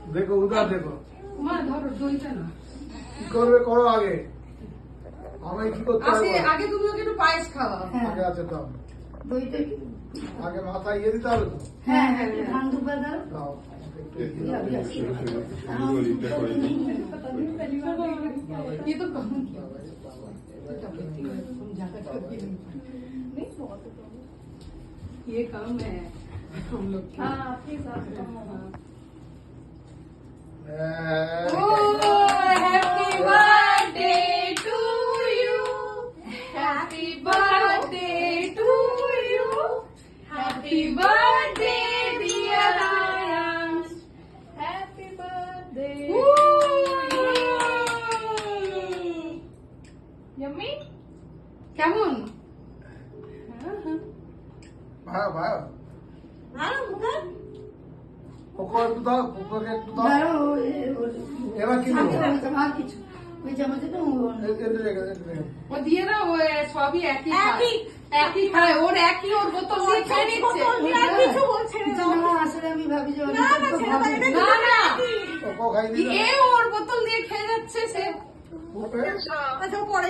देखो उधर देखो মা ধরো দইটা না কি করবে করো আগে আমায় কি করতে হবে আগে তুমি ওকে একটু পায়েস খাওয়া আগে আছে তো দইটা কি আগে মাথায় ইয়ে দিতে হবে তো হ্যাঁ হ্যাঁ ধান দুবা দাও দাও ये तो कम ये कम है हम लोग की। हाँ आपके साथ happy birthday to you happy birthday to you happy birthday dear Ayans happy birthday yummy কেমন ভাই ভাই ভালো মুখে কোকো একটু দাও কোকোকে একটু দাও দাও এবার কি দেবো আর কিছু ওই চামচে তো ও দিয়ে না ও সবই একই খায় ওর একই ওর বোতল দিয়ে খেয়ে নিচ্ছে আসলে আমি ভাবি যে না না কোকো খাই দিই এ ওর বোতল দিয়ে খেয়ে যাচ্ছে সে পরে